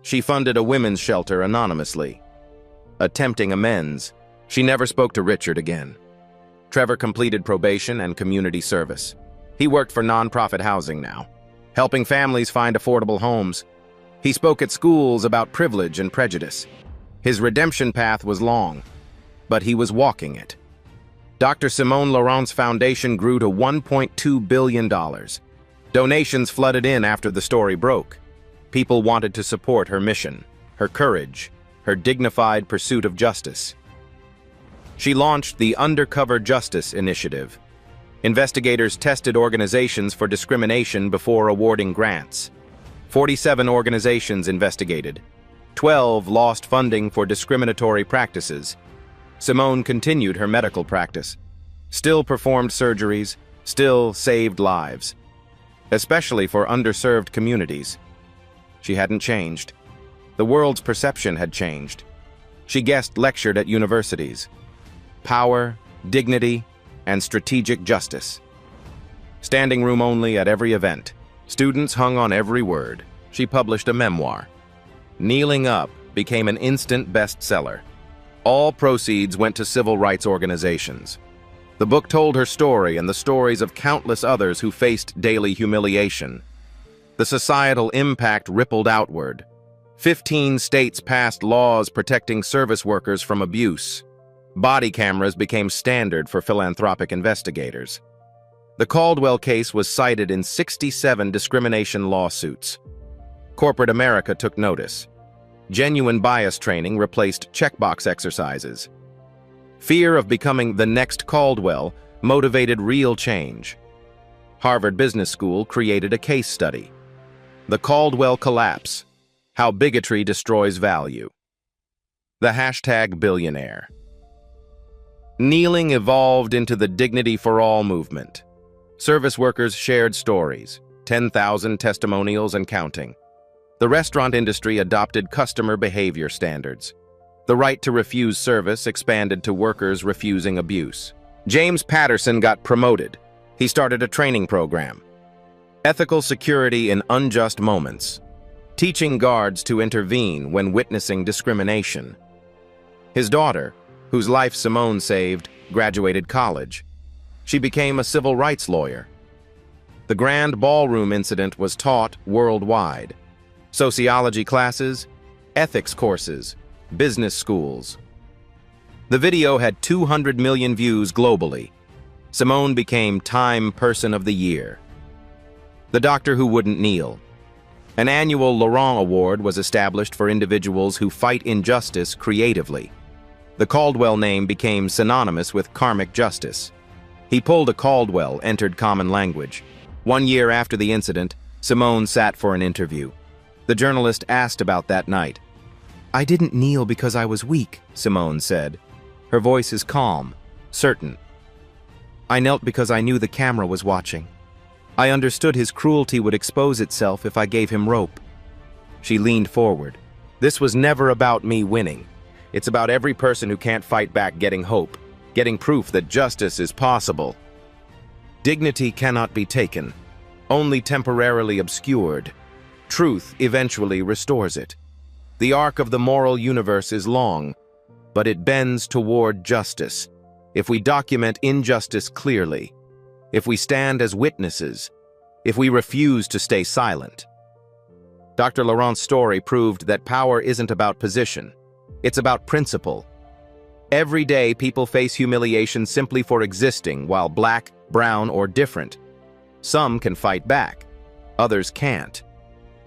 A: She funded a women's shelter anonymously. Attempting amends, she never spoke to Richard again. Trevor completed probation and community service. He worked for nonprofit housing now, helping families find affordable homes. He spoke at schools about privilege and prejudice. His redemption path was long, but he was walking it. Dr. Simone Laurent's foundation grew to $1.2 billion. Donations flooded in after the story broke. People wanted to support her mission, her courage, her dignified pursuit of justice. She launched the Undercover Justice Initiative. Investigators tested organizations for discrimination before awarding grants. 47 organizations investigated. 12 lost funding for discriminatory practices. Simone continued her medical practice, still performed surgeries, still saved lives, especially for underserved communities. She hadn't changed. The world's perception had changed. She guest lectured at universities. Power, dignity, and strategic justice. Standing room only at every event. Students hung on every word. She published a memoir. Kneeling Up became an instant bestseller. All proceeds went to civil rights organizations. The book told her story and the stories of countless others who faced daily humiliation. The societal impact rippled outward. 15 states passed laws protecting service workers from abuse. Body cameras became standard for philanthropic investigators. The Caldwell case was cited in 67 discrimination lawsuits. Corporate America took notice. Genuine bias training replaced checkbox exercises. Fear of becoming the next Caldwell motivated real change. Harvard Business School created a case study. The Caldwell Collapse: How Bigotry Destroys Value. The hashtag Billionaire. Kneeling evolved into the Dignity for All movement. Service workers shared stories, 10,000 testimonials and counting. The restaurant industry adopted customer behavior standards. The right to refuse service expanded to workers refusing abuse. James Patterson got promoted. He started a training program. Ethical security in unjust moments, teaching guards to intervene when witnessing discrimination. His daughter, whose life Simone saved, graduated college. She became a civil rights lawyer. The grand ballroom incident was taught worldwide. Sociology classes, ethics courses, business schools. The video had 200 million views globally. Simone became Time Person of the Year. The Doctor Who Wouldn't Kneel. An annual Laurent Award was established for individuals who fight injustice creatively. The Caldwell name became synonymous with karmic justice. He pulled a Caldwell, entered common language. 1 year after the incident, Simone sat for an interview. The journalist asked about that night. "I didn't kneel because I was weak," Simone said. Her voice is calm, certain. "I knelt because I knew the camera was watching. I understood his cruelty would expose itself if I gave him rope." She leaned forward. "This was never about me winning. It's about every person who can't fight back getting hope, getting proof that justice is possible. Dignity cannot be taken, only temporarily obscured. Truth eventually restores it. The arc of the moral universe is long, but it bends toward justice. If we document injustice clearly, if we stand as witnesses, if we refuse to stay silent." Dr. Laurent's story proved that power isn't about position. It's about principle. Every day, people face humiliation simply for existing, while black, brown, or different. Some can fight back. Others can't.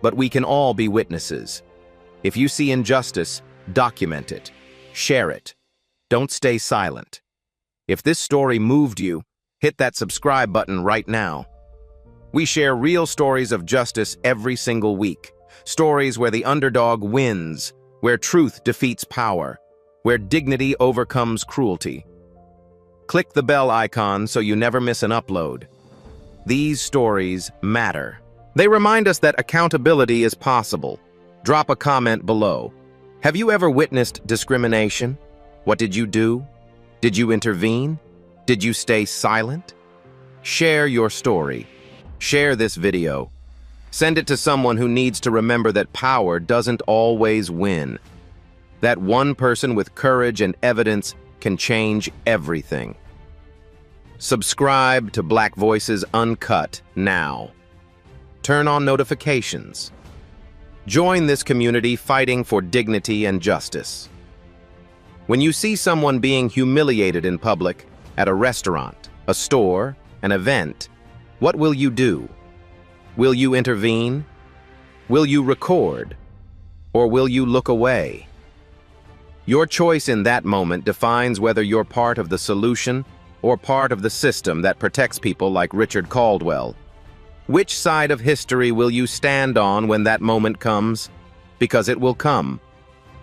A: But we can all be witnesses. If you see injustice, document it. Share it. Don't stay silent. If this story moved you, hit that subscribe button right now. We share real stories of justice every single week. Stories where the underdog wins, where truth defeats power, where dignity overcomes cruelty. Click the bell icon so you never miss an upload. These stories matter. They remind us that accountability is possible. Drop a comment below. Have you ever witnessed discrimination? What did you do? Did you intervene? Did you stay silent? Share your story. Share this video. Send it to someone who needs to remember that power doesn't always win. That one person with courage and evidence can change everything. Subscribe to Black Voices Uncut now. Turn on notifications. Join this community fighting for dignity and justice. When you see someone being humiliated in public, at a restaurant, a store, an event, what will you do? Will you intervene? Will you record? Or will you look away? Your choice in that moment defines whether you're part of the solution or part of the system that protects people like Richard Caldwell. Which side of history will you stand on when that moment comes? Because it will come.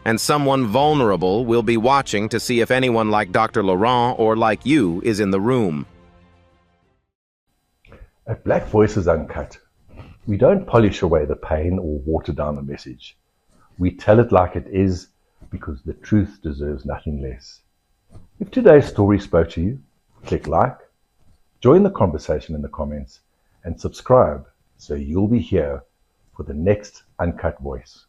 A: And someone vulnerable will be watching to see if anyone like Dr. Laurent or like you is in the room.
B: At Black Voices Uncut, we don't polish away the pain or water down the message. We tell it like it is because the truth deserves nothing less. If today's story spoke to you, click like, join the conversation in the comments, and subscribe so you'll be here for the next Uncut Voice.